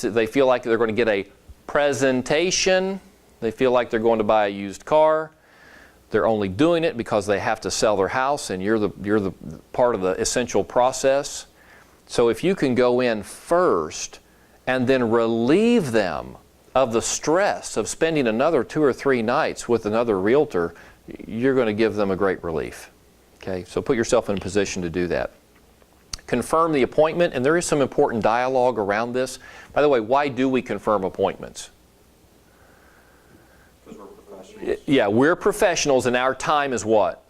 They feel like they're going to get a presentation. They feel like they're going to buy a used car. They're only doing it because they have to sell their house, and you're the part of the essential process. So if you can go in first and then relieve them of the stress of spending another 2 or 3 nights with another realtor, you're going to give them a great relief. Okay, so put yourself in a position to do that. Confirm the appointment, and there is some important dialogue around this. By the way, why do we confirm appointments? Because we're professionals. Yeah, we're professionals, and our time is what?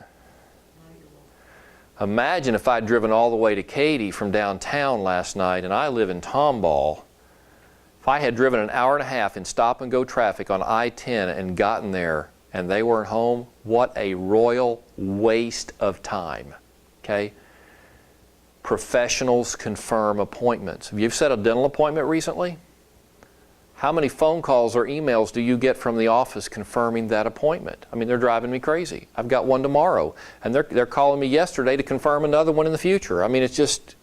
Imagine if I'd driven all the way to Katy from downtown last night, and I live in Tomball. If I had driven an hour and a half in stop-and-go traffic on I-10 and gotten there and they weren't home, what a royal waste of time. Okay? Professionals confirm appointments. Have you set a dental appointment recently? How many phone calls or emails do you get from the office confirming that appointment? I mean, they're driving me crazy. I've got one tomorrow, and they're calling me yesterday to confirm another one in the future. I mean, it's just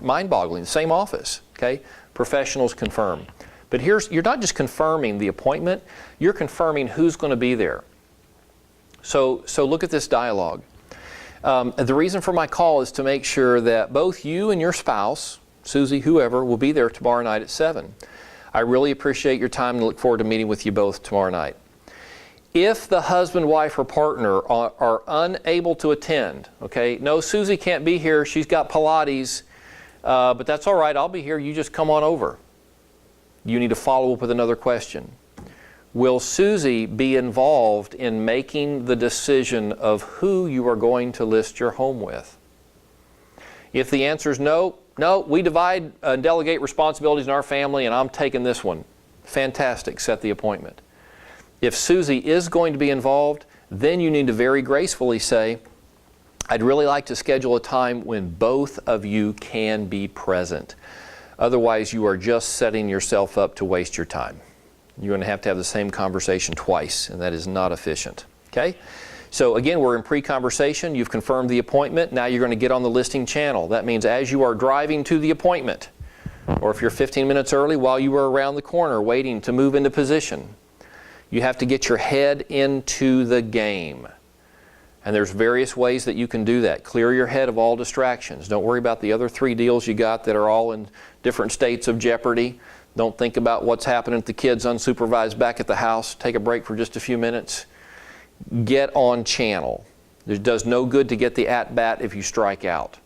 mind-boggling. The same office, okay? Professionals confirm. But you're not just confirming the appointment, you're confirming who's going to be there. So look at this dialogue. The reason for my call is to make sure that both you and your spouse, Susie, whoever, will be there tomorrow night at 7. I really appreciate your time and look forward to meeting with you both tomorrow night. If the husband, wife, or partner are unable to attend, okay, no, Susie can't be here, she's got Pilates, but that's all right, I'll be here, you just come on over. You need to follow up with another question. Will Susie be involved in making the decision of who you are going to list your home with? If the answer is no, we divide and delegate responsibilities in our family and I'm taking this one. Fantastic, set the appointment. If Susie is going to be involved, then you need to very gracefully say, I'd really like to schedule a time when both of you can be present. Otherwise, you are just setting yourself up to waste your time. You're going to have the same conversation twice, and that is not efficient. Okay? So again, we're in pre-conversation. You've confirmed the appointment. Now you're going to get on the listing channel. That means as you are driving to the appointment, or if you're 15 minutes early while you were around the corner waiting to move into position, you have to get your head into the game. And there's various ways that you can do that. Clear your head of all distractions. Don't worry about the other 3 deals you got that are all in different states of jeopardy. Don't think about what's happening to the kids unsupervised back at the house. Take a break for just a few minutes. Get on channel. It does no good to get the at-bat if you strike out.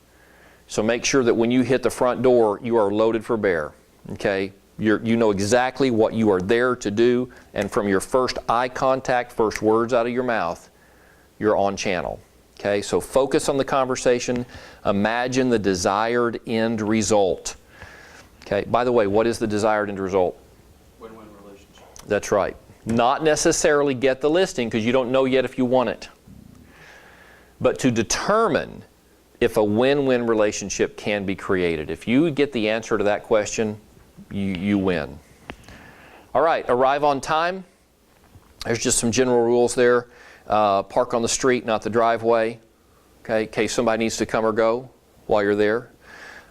So make sure that when you hit the front door, you are loaded for bear. Okay? You know exactly what you are there to do, and from your first eye contact, first words out of your mouth, you're on channel. Okay? So focus on the conversation. Imagine the desired end result. Okay? By the way, what is the desired end result? Win-win relationship. That's right. Not necessarily get the listing because you don't know yet if you want it. But to determine if a win-win relationship can be created. If you get the answer to that question, you win. All right, arrive on time. There's just some general rules there. Park on the street, not the driveway. Okay, in case somebody needs to come or go while you're there.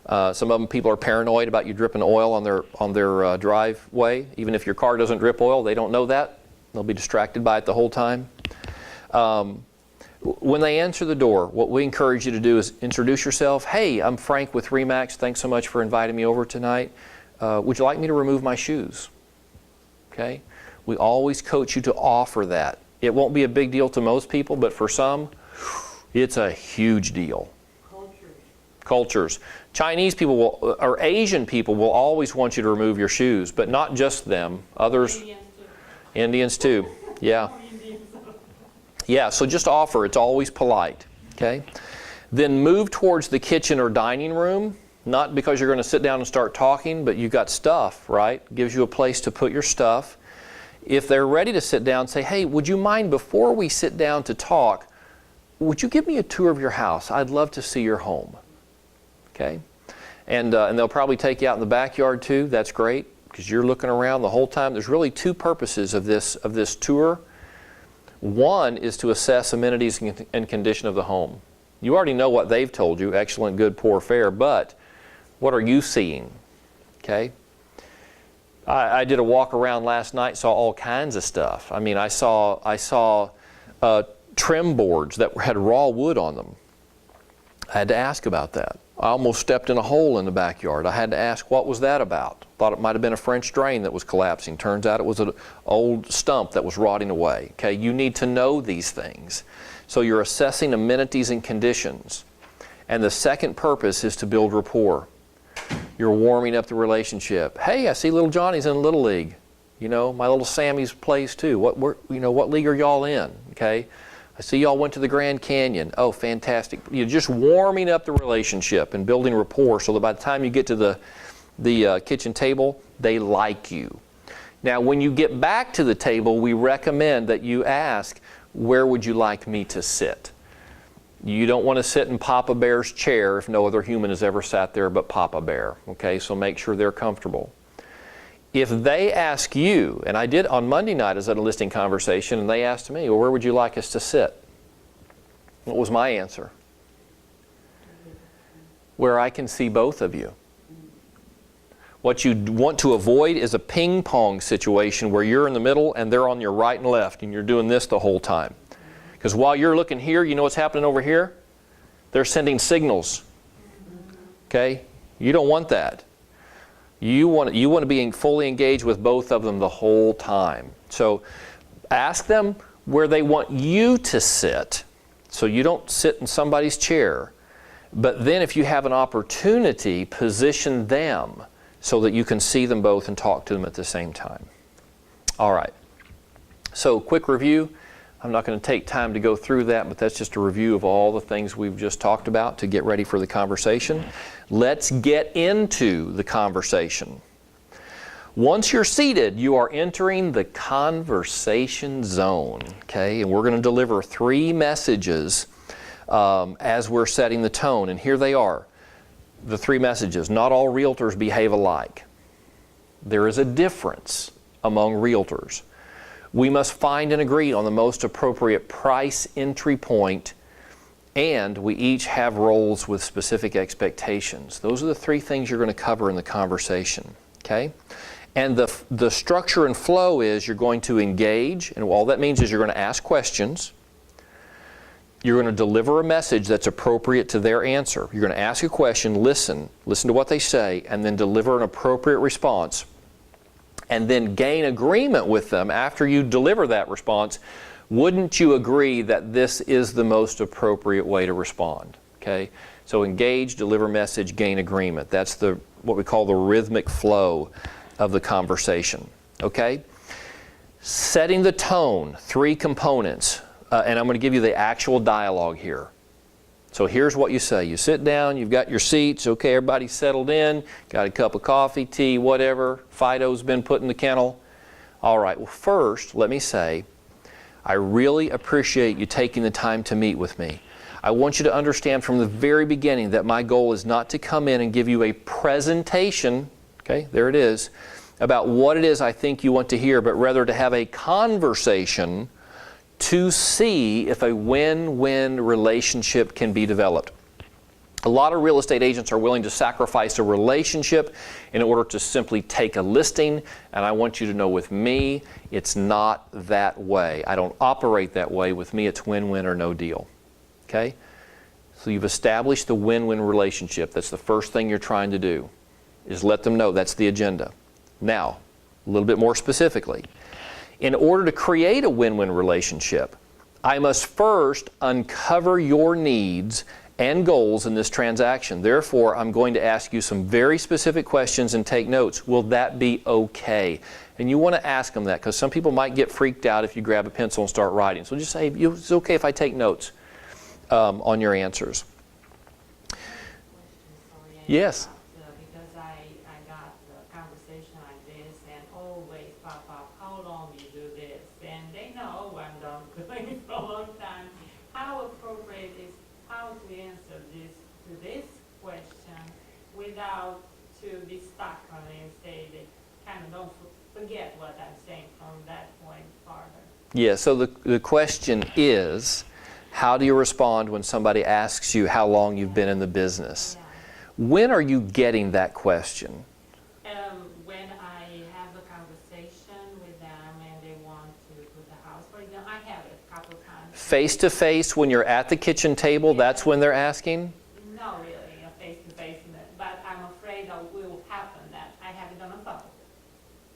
Some of them, people are paranoid about you dripping oil on their driveway. Even if your car doesn't drip oil, they don't know that. They'll be distracted by it the whole time. When they answer the door, what we encourage you to do is introduce yourself. Hey, I'm Frank with RE/MAX. Thanks so much for inviting me over tonight. Would you like me to remove my shoes? Okay? We always coach you to offer that. It won't be a big deal to most people, but for some, it's a huge deal. Cultures. Chinese people will, or Asian people will always want you to remove your shoes, but not just them. Others, Indians too. Yeah. Yeah, so just offer. It's always polite. Okay? Then move towards the kitchen or dining room, not because you're going to sit down and start talking, but you've got stuff, right? Gives you a place to put your stuff. If they're ready to sit down, say, hey, would you mind before we sit down to talk, would you give me a tour of your house? I'd love to see your home. Okay? And they'll probably take you out in the backyard too. That's great because you're looking around the whole time. There's really 2 purposes of this tour. One is to assess amenities and condition of the home. You already know what they've told you, excellent, good, poor, fair, but what are you seeing? Okay? I did a walk around last night, saw all kinds of stuff. I mean, I saw trim boards that had raw wood on them. I had to ask about that. I almost stepped in a hole in the backyard. I had to ask, what was that about? Thought it might have been a French drain that was collapsing. Turns out it was an old stump that was rotting away. Okay, you need to know these things. So you're assessing amenities and conditions. And the second purpose is to build rapport. You're warming up the relationship. Hey, I see little Johnny's in Little League. You know, my little Sammy's plays too. What league are y'all in? Okay. I see y'all went to the Grand Canyon. Oh, fantastic. You're just warming up the relationship and building rapport so that by the time you get to the kitchen table, they like you. Now, when you get back to the table, we recommend that you ask, where would you like me to sit? You don't want to sit in Papa Bear's chair if no other human has ever sat there but Papa Bear. Okay, so make sure they're comfortable. If they ask you, and I did on Monday night as a listing conversation, and they asked me, well, where would you like us to sit? What was my answer? Where I can see both of you. What you want to avoid is a ping pong situation where you're in the middle and they're on your right and left and you're doing this the whole time. Because while you're looking here, you know what's happening over here? They're sending signals. Okay? You don't want that. You want to be fully engaged with both of them the whole time. So ask them where they want you to sit, so you don't sit in somebody's chair. But then if you have an opportunity, position them so that you can see them both and talk to them at the same time. All right. So quick review. I'm not going to take time to go through that, but that's just a review of all the things we've just talked about to get ready for the conversation. Let's get into the conversation. Once you're seated, you are entering the conversation zone, okay? And we're going to deliver 3 messages as we're setting the tone, and here they are. The 3 messages. Not all realtors behave alike. There is a difference among realtors. We must find and agree on the most appropriate price entry point, and we each have roles with specific expectations. Those are the 3 things you're going to cover in the conversation, okay? And the structure and flow is you're going to engage, and all that means is you're going to ask questions. You're going to deliver a message that's appropriate to their answer. You're going to ask a question, listen to what they say, and then deliver an appropriate response. And then gain agreement with them after you deliver that response. Wouldn't you agree that this is the most appropriate way to respond? Okay? So engage, deliver message, gain agreement. That's what we call the rhythmic flow of the conversation. Okay? Setting the tone, 3 components. And I'm going to give you the actual dialogue here. So here's what you say. You sit down, you've got your seats, okay, everybody's settled in, got a cup of coffee, tea, whatever, Fido's been put in the kennel. All right, well first, let me say, I really appreciate you taking the time to meet with me. I want you to understand from the very beginning that my goal is not to come in and give you a presentation, okay, there it is, about what it is I think you want to hear, but rather to have a conversation to see if a win-win relationship can be developed. A lot of real estate agents are willing to sacrifice a relationship in order to simply take a listing, and I want you to know with me, it's not that way. I don't operate that way. With me, it's win-win or no deal. Okay? So you've established the win-win relationship. That's the first thing you're trying to do, is let them know that's the agenda. Now, a little bit more specifically. In order to create a win-win relationship, I must first uncover your needs and goals in this transaction. Therefore, I'm going to ask you some very specific questions and take notes. Will that be okay? And you want to ask them that because some people might get freaked out if you grab a pencil and start writing. So just say, it's okay if I take notes on your answers. Yes? Because I got the conversation like this and always pop up, how long you do this? And they know I'm done doing for a long time. How appropriate is how to answer this question without to be stuck on it and say they kind of don't forget what I'm saying from that point farther. Yeah, so the question is, how do you respond when somebody asks you how long you've been in the business? Yeah. When are you getting that question? When I have a Face-to-face, when you're at the kitchen table, that's when they're asking? Not really a face-to-face, but I'm afraid that will happen, that I have it on the phone.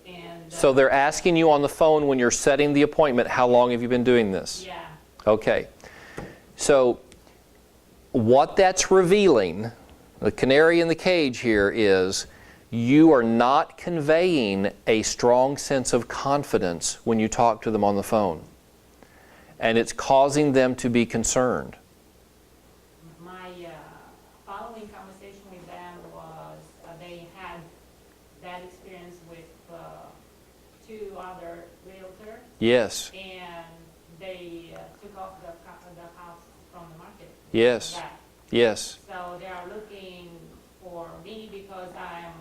And, So they're asking you on the phone when you're setting the appointment, how long have you been doing this? yeah, Okay. So what that's revealing, the canary in the cage here, is you are not conveying a strong sense of confidence when you talk to them on the phone. And it's causing them to be concerned. my following conversation with them was they had that experience with two other realtors, Yes. and they took off the house from the market. Yes. Back. Yes. So they are looking for me because I'm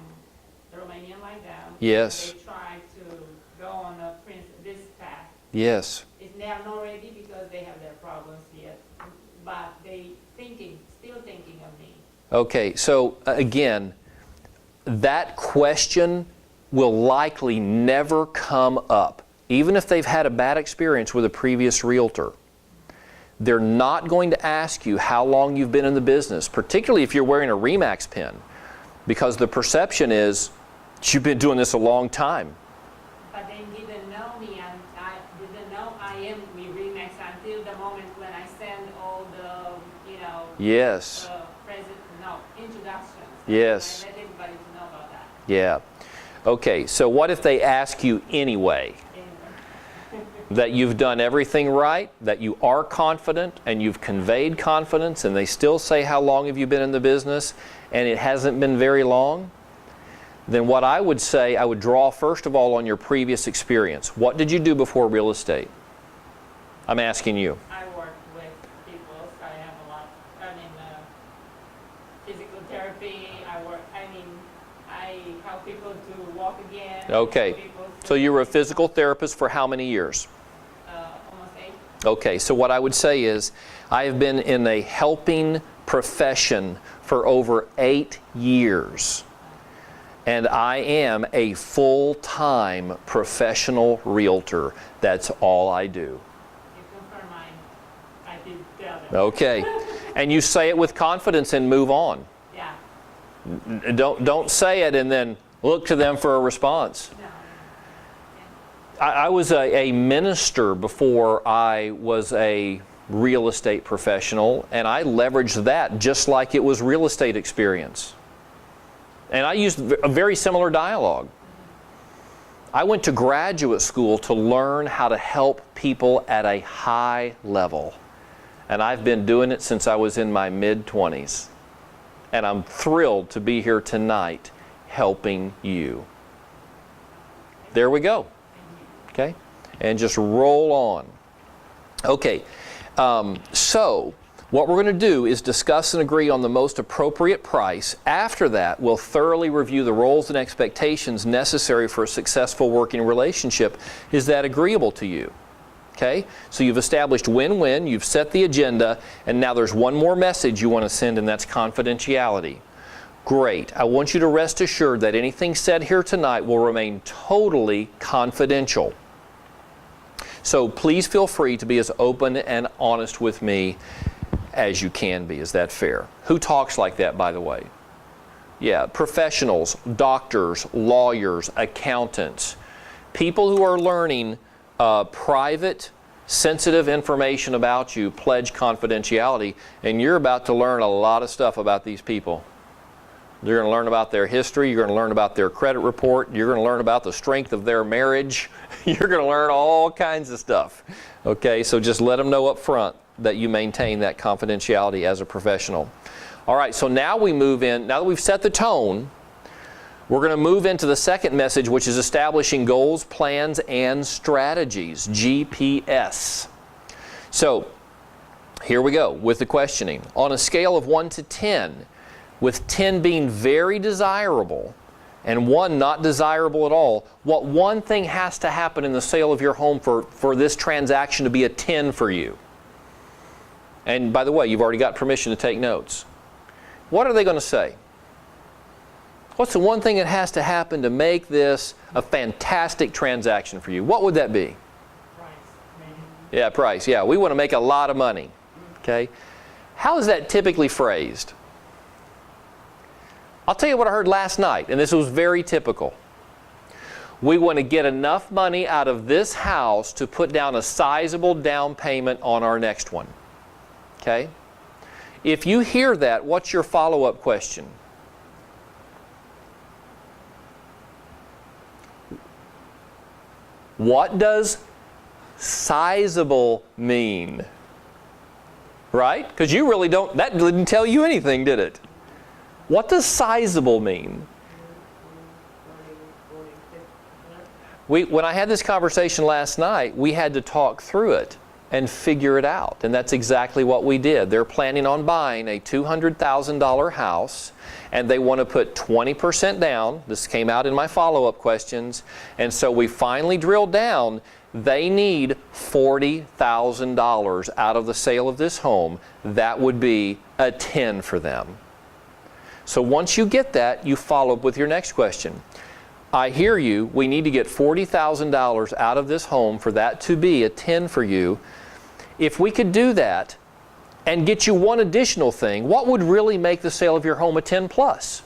Romanian like them. Yes. They try to go on this path. Yes. They are not ready because they have their problems yet, but they still thinking of me. Okay, so again, that question will likely never come up. Even if they've had a bad experience with a previous realtor, they're not going to ask you how long you've been in the business, particularly if you're wearing a RE/MAX pin, because the perception is you've been doing this a long time. But they didn't know me, and I didn't know I am with RE/MAX until the moment when I send all the, Yes. introductions. Yes. I let everybody to know about that. Yeah. Okay, so what if they ask you anyway? That you've done everything right, that you are confident, and you've conveyed confidence, and they still say, how long have you been in the business, and it hasn't been very long? Then what I would say, I would draw first of all on your previous experience. What did you do before real estate? I'm asking you. I work with people, so I have a lot, physical therapy, I help people to walk again. Okay, so you were a physical therapist for how many years? Almost 8. Okay, so what I would say is, I have been in a helping profession for over 8 years. And I am a full-time professional realtor. That's all I do. You confirm I did tell them. Okay. And you say it with confidence and move on. Yeah. Don't say it and then look to them for a response. No. I was a minister before I was a real estate professional, and I leveraged that just like it was real estate experience. And I used a very similar dialogue. I went to graduate school to learn how to help people at a high level. And I've been doing it since I was in my mid-20s. And I'm thrilled to be here tonight helping you. There we go. Okay? And just roll on. Okay, so what we're going to do is discuss and agree on the most appropriate price. After that, we'll thoroughly review the roles and expectations necessary for a successful working relationship. Is that agreeable to you? Okay, so you've established win-win, you've set the agenda, and now there's one more message you want to send, and that's confidentiality. Great. I want you to rest assured that anything said here tonight will remain totally confidential. So please feel free to be as open and honest with me as you can be. Is that fair? Who talks like that, by the way? Yeah, professionals, doctors, lawyers, accountants, people who are learning private, sensitive information about you pledge confidentiality, and you're about to learn a lot of stuff about these people. You're going to learn about their history, you're going to learn about their credit report, you're going to learn about the strength of their marriage, you're going to learn all kinds of stuff. Okay, so just let them know up front that you maintain that confidentiality as a professional. All right, so now we move in, now that we've set the tone, we're going to move into the second message, which is establishing goals, plans, and strategies, GPS. So here we go with the questioning. On a scale of 1 to 10, with 10 being very desirable and 1 not desirable at all, what one thing has to happen in the sale of your home for this transaction to be a 10 for you? And by the way, you've already got permission to take notes. What are they going to say? What's the one thing that has to happen to make this a fantastic transaction for you? What would that be? Price, maybe. Yeah, price. Yeah, we want to make a lot of money. Okay? How is that typically phrased? I'll tell you what I heard last night, and this was very typical. We want to get enough money out of this house to put down a sizable down payment on our next one. Okay? If you hear that, what's your follow-up question? What does sizable mean? Right? Because you really don't, that didn't tell you anything, did it? What does sizable mean? When I had this conversation last night, we had to talk through it and figure it out. And that's exactly what we did. They're planning on buying a $200,000 house, and they want to put 20% down. This came out in my follow-up questions. And so we finally drilled down. They need $40,000 out of the sale of this home. That would be a 10 for them. So once you get that, you follow up with your next question. I hear you. We need to get $40,000 out of this home for that to be a 10 for you. If we could do that and get you one additional thing, what would really make the sale of your home a 10 plus?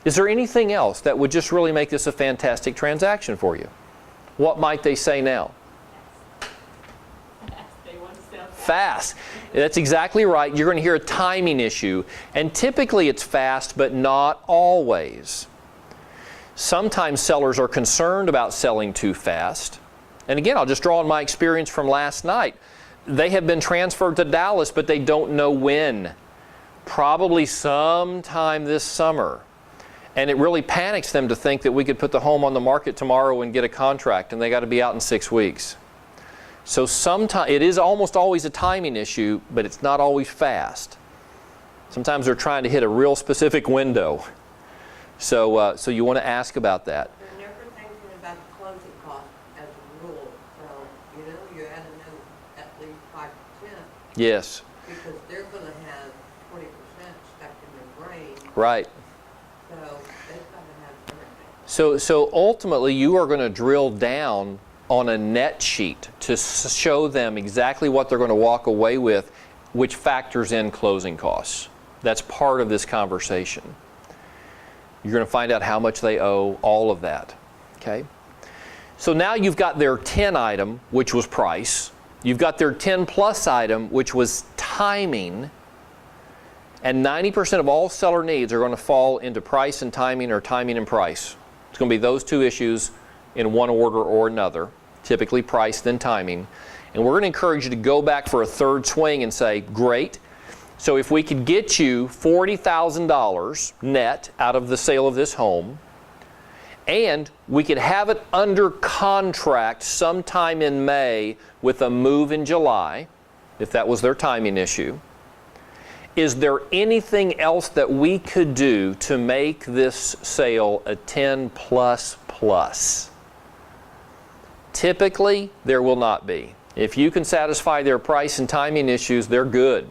Is there anything else that would just really make this a fantastic transaction for you? What might they say now? Fast. That's exactly right. You're going to hear a timing issue. And typically it's fast, but not always. Sometimes sellers are concerned about selling too fast. And again, I'll just draw on my experience from last night. They have been transferred to Dallas, but they don't know when. Probably sometime this summer. And it really panics them to think that we could put the home on the market tomorrow and get a contract, and they got to be out in 6 weeks. So sometimes it is almost always a timing issue, but it's not always fast. Sometimes they're trying to hit a real specific window. So you want to ask about that. They're never thinking about the closing cost as a rule. So, you add a new at least 5%. Yes. Because they're going to have 20% stuck in their brain. Right. So they've got to have everything. So ultimately you are going to drill down on a net sheet to show them exactly what they're going to walk away with, which factors in closing costs. That's part of this conversation. You're going to find out how much they owe, all of that. Okay? So now you've got their 10 item, which was price. You've got their 10 plus item, which was timing. And 90% of all seller needs are going to fall into price and timing, or timing and price. It's going to be those two issues in one order or another, typically price then timing. And we're going to encourage you to go back for a third swing and say, great. So if we could get you $40,000 net out of the sale of this home, and we could have it under contract sometime in May with a move in July, if that was their timing issue, is there anything else that we could do to make this sale a 10 plus plus? Typically, there will not be. If you can satisfy their price and timing issues, they're good.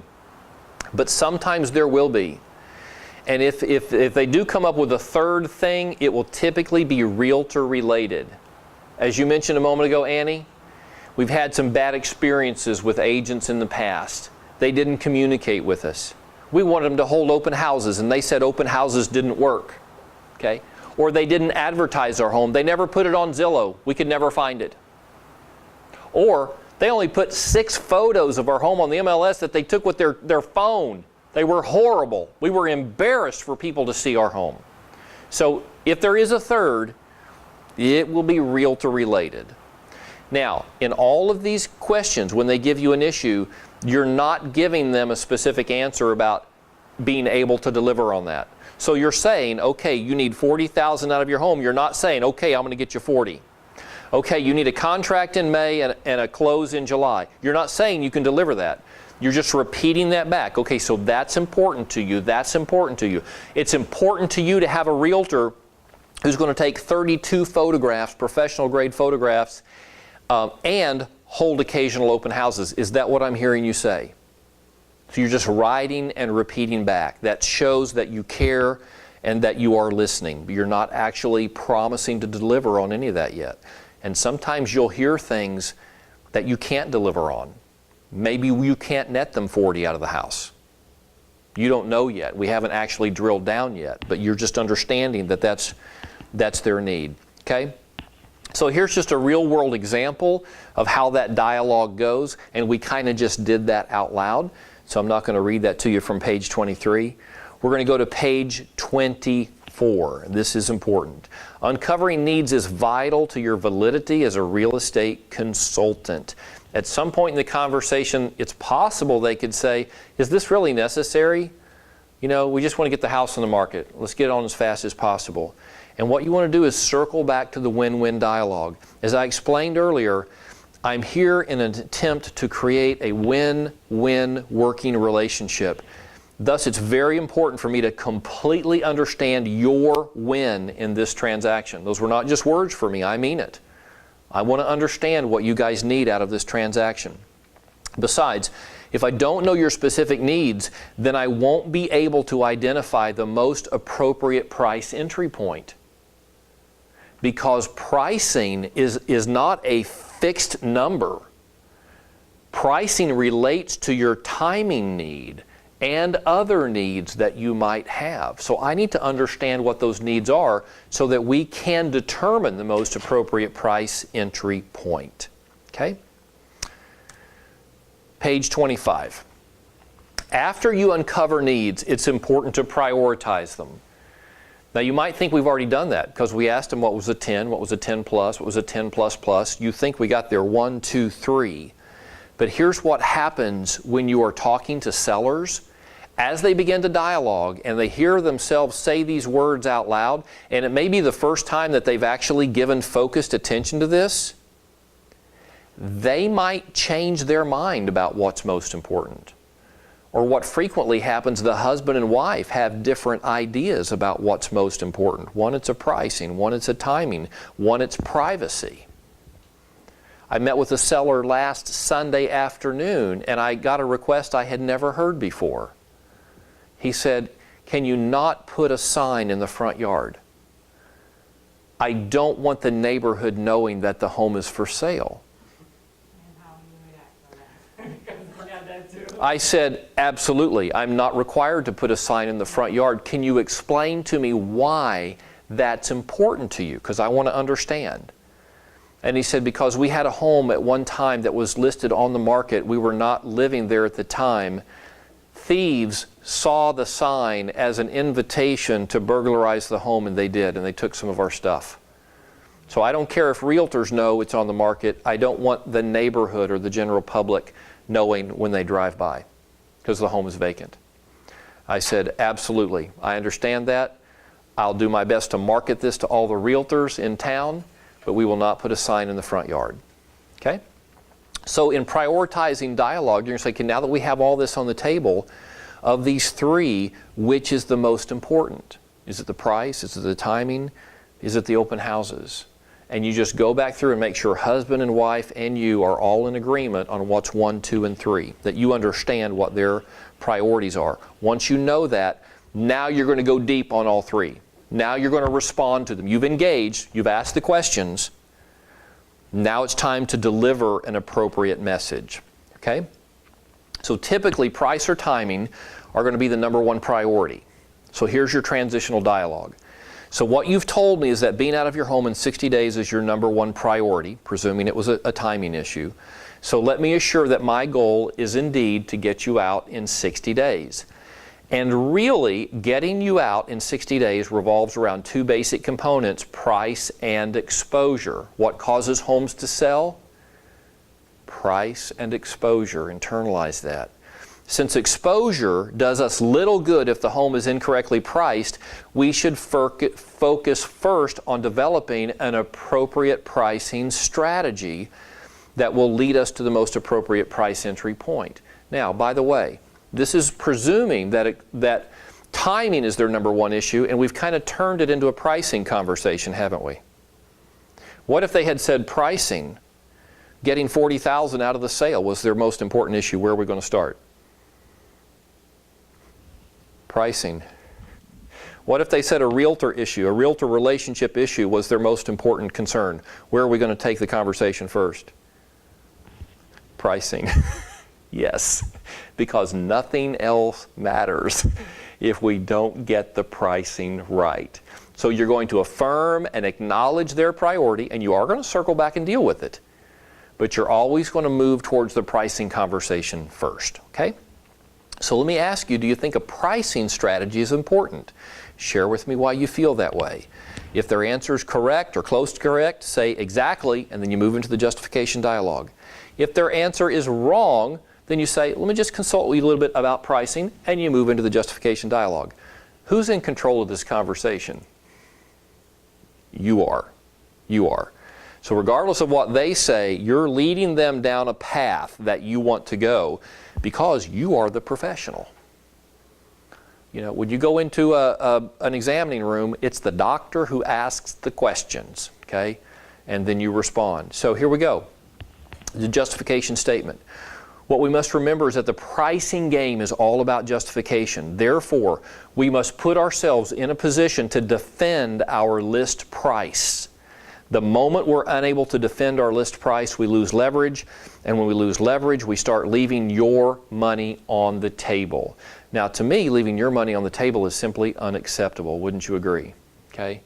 But sometimes there will be. And if they do come up with a third thing, it will typically be realtor related. As you mentioned a moment ago, Annie, we've had some bad experiences with agents in the past. They didn't communicate with us. We wanted them to hold open houses, and they said open houses didn't work. Okay? Or they didn't advertise our home. They never put it on Zillow. We could never find it. Or they only put 6 photos of our home on the MLS that they took with their phone. They were horrible. We were embarrassed for people to see our home. So if there is a third, it will be realtor related. Now, in all of these questions, when they give you an issue, you're not giving them a specific answer about being able to deliver on that. So you're saying, okay, you need $40,000 out of your home. You're not saying, okay, I'm going to get you 40. Okay, you need a contract in May and a close in July. You're not saying you can deliver that. You're just repeating that back. Okay, so that's important to you. That's important to you. It's important to you to have a realtor who's going to take 32 photographs, professional grade photographs, and hold occasional open houses. Is that what I'm hearing you say? So you're just writing and repeating back. That shows that you care and that you are listening. But you're not actually promising to deliver on any of that yet. And sometimes you'll hear things that you can't deliver on. Maybe you can't net them 40 out of the house. You don't know yet. We haven't actually drilled down yet, but you're just understanding that that's their need. Okay? So here's just a real world example of how that dialogue goes, and we kind of just did that out loud. So I'm not going to read that to you from page 23. We're going to go to page 24. This is important. Uncovering needs is vital to your validity as a real estate consultant. At some point in the conversation, it's possible they could say, is this really necessary? You know, we just want to get the house on the market. Let's get it on as fast as possible. And what you want to do is circle back to the win-win dialogue. As I explained earlier, I'm here in an attempt to create a win-win working relationship. Thus, it's very important for me to completely understand your win in this transaction. Those were not just words for me, I mean it. I want to understand what you guys need out of this transaction. Besides, if I don't know your specific needs, then I won't be able to identify the most appropriate price entry point. Because pricing is not a fixed number. Pricing relates to your timing need and other needs that you might have. So I need to understand what those needs are so that we can determine the most appropriate price entry point. Okay? Page 25. After you uncover needs, it's important to prioritize them. Now you might think we've already done that because we asked them what was a 10, what was a 10 plus, what was a 10 plus plus. You think we got there 1, 2, 3. But here's what happens when you are talking to sellers. As they begin to dialogue and they hear themselves say these words out loud, and it may be the first time that they've actually given focused attention to this, they might change their mind about what's most important. Or what frequently happens, the husband and wife have different ideas about what's most important. One, it's a pricing. One, it's a timing. One, it's privacy. I met with a seller last Sunday afternoon, and I got a request I had never heard before. He said, can you not put a sign in the front yard? I don't want the neighborhood knowing that the home is for sale. And how do you react to that? Because I got that too. I said, absolutely. I'm not required to put a sign in the front yard. Can you explain to me why that's important to you? Because I want to understand. And he said, because we had a home at one time that was listed on the market. We were not living there at the time. Thieves saw the sign as an invitation to burglarize the home, and they did, and they took some of our stuff. So I don't care if realtors know it's on the market. I don't want the neighborhood or the general public knowing when they drive by because the home is vacant. I said, absolutely. I understand that. I'll do my best to market this to all the realtors in town, but we will not put a sign in the front yard. Okay? So in prioritizing dialogue, you're going to say, okay, now that we have all this on the table, of these three, which is the most important? Is it the price? Is it the timing? Is it the open houses? And you just go back through and make sure husband and wife and you are all in agreement on what's 1, 2, and 3, that you understand what their priorities are. Once you know that, now you're going to go deep on all three. Now you're going to respond to them. You've engaged, you've asked the questions. Now it's time to deliver an appropriate message. Okay? So typically price or timing are going to be the number one priority. So here's your transitional dialogue. So what you've told me is that being out of your home in 60 days is your number one priority, presuming it was a timing issue. So let me assure that my goal is indeed to get you out in 60 days. And really, getting you out in 60 days revolves around two basic components, price and exposure. What causes homes to sell? Price and exposure. Internalize that. Since exposure does us little good if the home is incorrectly priced, we should focus first on developing an appropriate pricing strategy that will lead us to the most appropriate price entry point. Now, by the way, this is presuming that timing is their number one issue, and we've kind of turned it into a pricing conversation, haven't we? What if they had said pricing, getting $40,000 out of the sale was their most important issue? Where are we going to start? Pricing. What if they said a realtor issue, a realtor relationship issue was their most important concern? Where are we going to take the conversation first? Pricing. Yes, because nothing else matters if we don't get the pricing right. So you're going to affirm and acknowledge their priority, and you are going to circle back and deal with it. But you're always going to move towards the pricing conversation first, okay? So let me ask you, do you think a pricing strategy is important? Share with me why you feel that way. If their answer is correct or close to correct, say exactly, and then you move into the justification dialogue. If their answer is wrong, then you say, let me just consult with you a little bit about pricing, and you move into the justification dialogue. Who's in control of this conversation? You are. You are. So regardless of what they say, you're leading them down a path that you want to go because you are the professional. You know, when you go into an examining room, it's the doctor who asks the questions, okay? And then you respond. So here we go. The justification statement. What we must remember is that the pricing game is all about justification. Therefore, we must put ourselves in a position to defend our list price. The moment we're unable to defend our list price, we lose leverage. And when we lose leverage, we start leaving your money on the table. Now, to me, leaving your money on the table is simply unacceptable. Wouldn't you agree? Okay?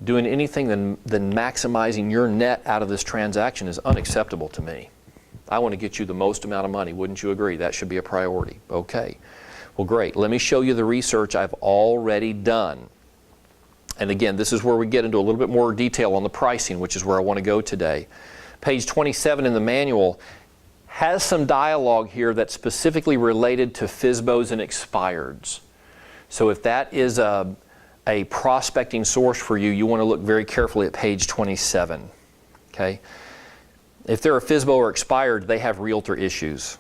Doing anything than maximizing your net out of this transaction is unacceptable to me. I want to get you the most amount of money. Wouldn't you agree? That should be a priority. Okay. Well, great. Let me show you the research I've already done. And again, this is where we get into a little bit more detail on the pricing, which is where I want to go today. Page 27 in the manual has some dialogue here that's specifically related to FSBOs and expireds. So if that is a prospecting source for you, you want to look very carefully at page 27. Okay? If they're a FSBO or expired, they have realtor issues.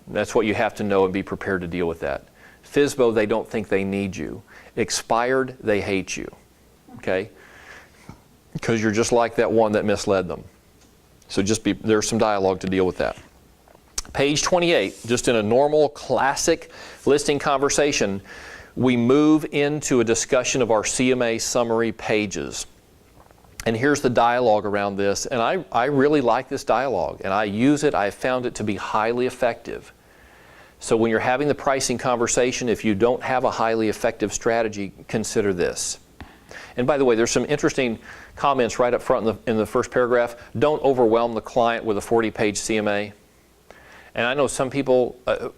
That's what you have to know and be prepared to deal with that. FSBO, they don't think they need you. Expired, they hate you. Okay? Because you're just like that one that misled them. So there's some dialogue to deal with that. Page 28, just in a normal classic listing conversation, we move into a discussion of our CMA summary pages. And here's the dialogue around this, and I really like this dialogue, and I use it. I found it to be highly effective. So when you're having the pricing conversation, if you don't have a highly effective strategy, consider this. And by the way, there's some interesting comments right up front in the first paragraph. Don't overwhelm the client with a 40-page CMA. And I know some people, a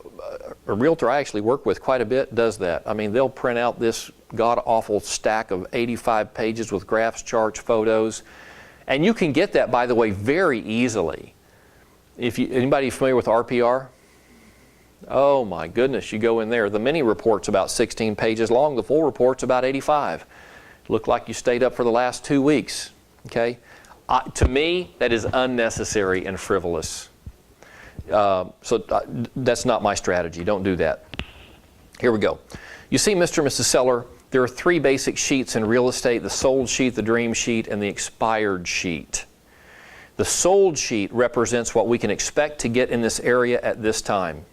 realtor I actually work with quite a bit does that. I mean, they'll print out this god-awful stack of 85 pages with graphs, charts, photos. And you can get that, by the way, very easily. Anybody familiar with RPR? Oh my goodness, you go in there. The mini report's about 16 pages long. The full report's about 85. Look like you stayed up for the last 2 weeks. Okay? To me, that is unnecessary and frivolous. That's not my strategy. Don't do that. Here we go. You see, Mr. and Mrs. Seller, there are 3 basic sheets in real estate: the sold sheet, the dream sheet, and the expired sheet. The sold sheet represents what we can expect to get in this area at this time.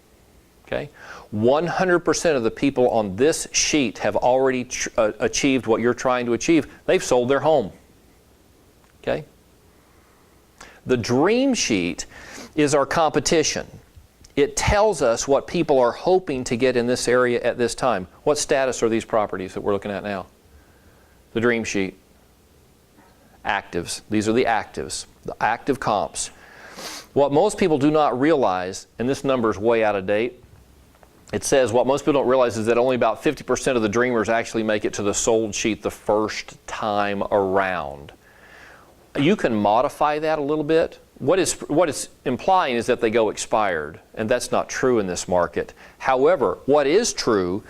Okay? 100% of the people on this sheet have already achieved what you're trying to achieve. They've sold their home. Okay? The dream sheet is our competition. It tells us what people are hoping to get in this area at this time. What status are these properties that we're looking at now? The dream sheet. Actives. These are the actives, the active comps. What most people do not realize, and this number is way out of date, it says what most people don't realize is that only about 50% of the dreamers actually make it to the sold sheet the first time around. You can modify that a little bit. What it's implying is that they go expired, and that's not true in this market. However, what is true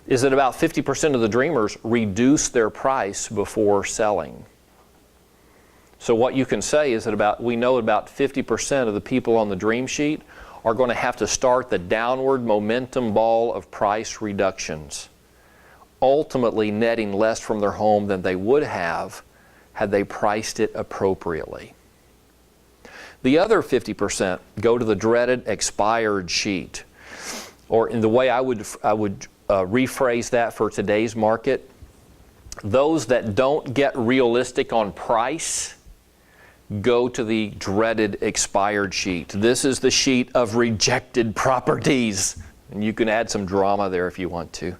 is that about 50% of the dreamers reduce their price before selling. So what you can say is that we know about 50% of the people on the dream sheet are going to have to start the downward momentum ball of price reductions, ultimately netting less from their home than they would have had they priced it appropriately. The other 50% go to the dreaded expired sheet. Or in the way I would rephrase that for today's market, those that don't get realistic on price go to the dreaded expired sheet. This is the sheet of rejected properties. And you can add some drama there if you want to.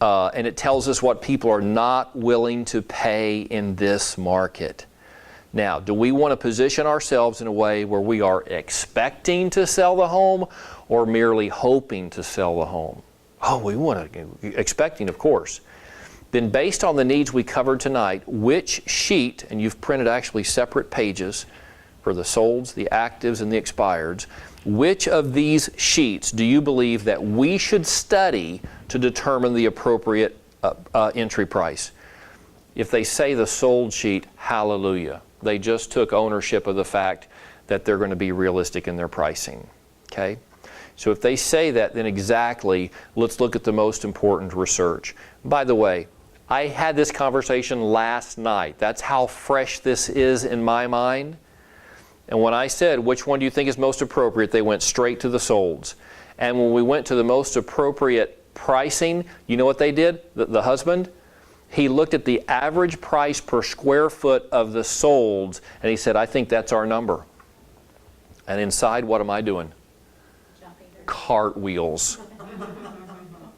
And it tells us what people are not willing to pay in this market. Now, do we want to position ourselves in a way where we are expecting to sell the home or merely hoping to sell the home? Oh, we want to, expecting, of course. Then based on the needs we covered tonight, which sheet, and you've printed actually separate pages for the solds, the actives, and the expireds, which of these sheets do you believe that we should study to determine the appropriate entry price? If they say the sold sheet, hallelujah. They just took ownership of the fact that they're going to be realistic in their pricing. Okay? So if they say that, then exactly, let's look at the most important research. By the way, I had this conversation last night. That's how fresh this is in my mind. And when I said, which one do you think is most appropriate, they went straight to the solds. And when we went to the most appropriate pricing, you know what they did? The husband? He looked at the average price per square foot of the solds, and he said, I think that's our number. And inside, what am I doing? Cartwheels.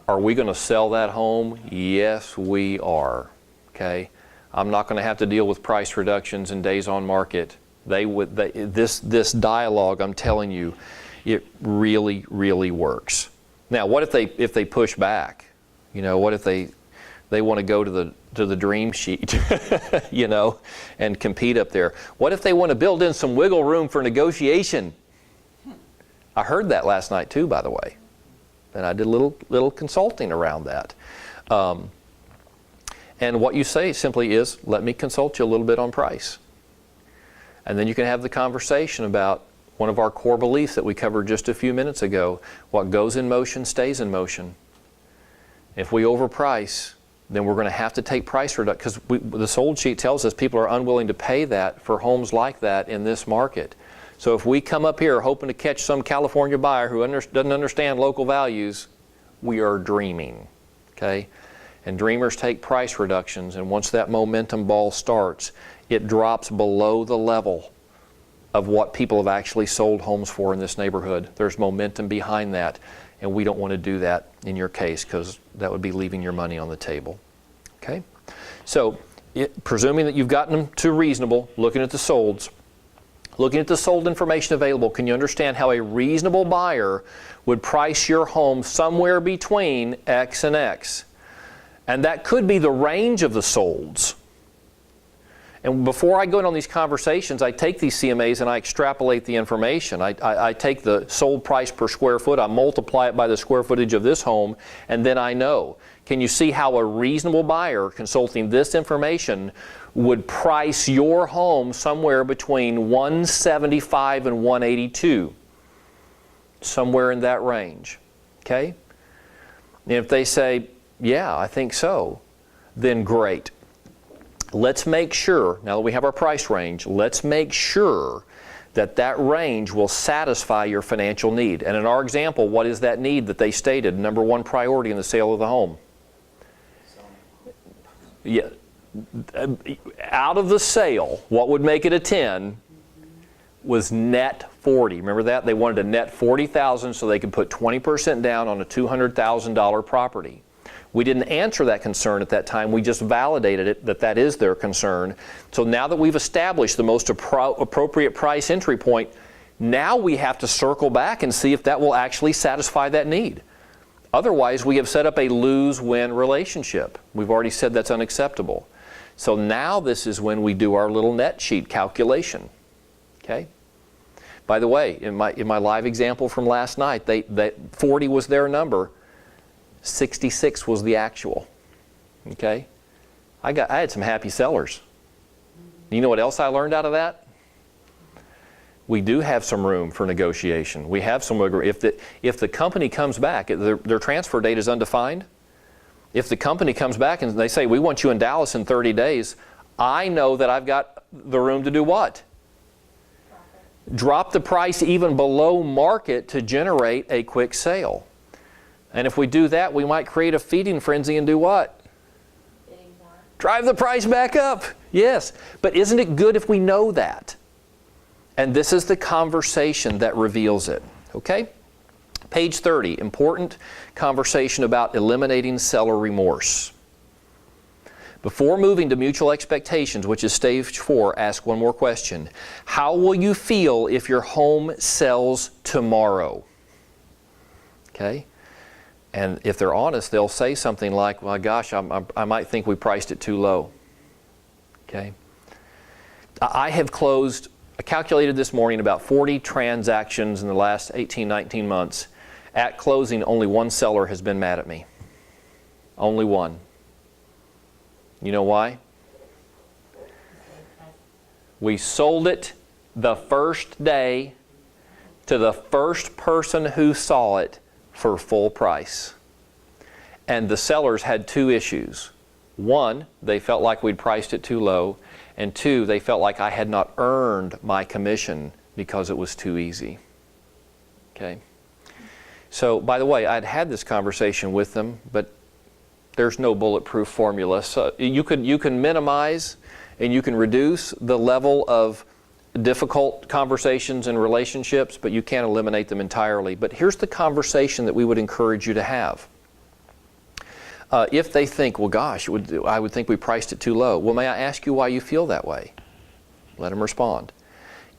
Are we going to sell that home? Yes, we are. Okay? I'm not going to have to deal with price reductions and days on market. This dialogue, I'm telling you, it really, really works. Now, what if they push back? You know, what if they want to go to the dream sheet, you know, and compete up there? What if they want to build in some wiggle room for negotiation? I heard that last night too, by the way, and I did a little consulting around that. And what you say simply is, let me consult you a little bit on price. And then you can have the conversation about one of our core beliefs that we covered just a few minutes ago. What goes in motion stays in motion. If we overprice, then we're going to have to take price reduction, because the sold sheet tells us people are unwilling to pay that for homes like that in this market. So if we come up here hoping to catch some California buyer who doesn't understand local values, we are dreaming. Okay? And dreamers take price reductions, and once that momentum ball starts, it drops below the level of what people have actually sold homes for in this neighborhood. There's momentum behind that, and we don't want to do that in your case, because that would be leaving your money on the table. Okay? So, presuming that you've gotten them to reasonable, looking at the solds, looking at the sold information available, can you understand how a reasonable buyer would price your home somewhere between X and X? And that could be the range of the solds. And before I go in on these conversations, I take these CMAs and I extrapolate the information. I take the sold price per square foot, I multiply it by the square footage of this home, and then I know. Can you see how a reasonable buyer consulting this information would price your home somewhere between $175 and $182? Somewhere in that range. Okay? And if they say, yeah, I think so, then great. Let's make sure, now that we have our price range, let's make sure that that range will satisfy your financial need. And in our example, what is that need that they stated? Number one priority in the sale of the home. Yeah. Out of the sale, what would make it a 10 was net 40. Remember that? They wanted a net $40,000 so they could put 20% down on a $200,000 property. We didn't answer that concern at that time. We just validated it that that is their concern. So now that we've established the most appropriate price entry point, now we have to circle back and see if that will actually satisfy that need. Otherwise, we have set up a lose-win relationship. We've already said that's unacceptable. So now this is when we do our little net sheet calculation. Okay? By the way, in my live example from last night, 40 was their number. 66 was the actual. Okay? I had some happy sellers. You know what else I learned out of that? We do have some room for negotiation. We have some wiggle room. If the company comes back, their transfer date is undefined. If the company comes back and they say, we want you in Dallas in 30 days, I know that I've got the room to do what? Drop the price even below market to generate a quick sale. And if we do that, we might create a feeding frenzy and do what? Drive the price back up. Yes. But isn't it good if we know that? And this is the conversation that reveals it. Okay? Page 30, important conversation about eliminating seller remorse. Before moving to mutual expectations, which is stage 4, ask one more question. How will you feel if your home sells tomorrow? Okay? And if they're honest, they'll say something like, well, gosh, I might think we priced it too low. Okay? I have closed, I calculated this morning, about 40 transactions in the last 18, 19 months. At closing, only one seller has been mad at me. Only one. You know why? We sold it the first day to the first person who saw it for full price. And the sellers had 2 issues. One, they felt like we'd priced it too low. And 2, they felt like I had not earned my commission because it was too easy. Okay? So, by the way, I'd had this conversation with them, but there's no bulletproof formula. So you can minimize and you can reduce the level of difficult conversations and relationships, but you can't eliminate them entirely. But here's the conversation that we would encourage you to have. If they think, well, gosh, I would think we priced it too low. Well, may I ask you why you feel that way? Let them respond.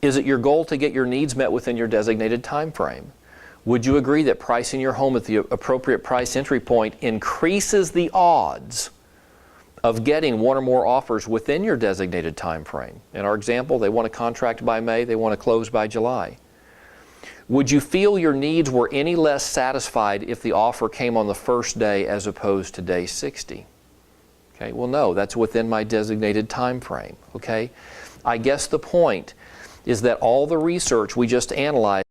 Is it your goal to get your needs met within your designated time frame? Would you agree that pricing your home at the appropriate price entry point increases the odds of getting one or more offers within your designated time frame? In our example, they want a contract by May, they want to close by July. Would you feel your needs were any less satisfied if the offer came on the first day as opposed to day 60? Okay, well, no, that's within my designated time frame. Okay, I guess the point is that all the research we just analyzed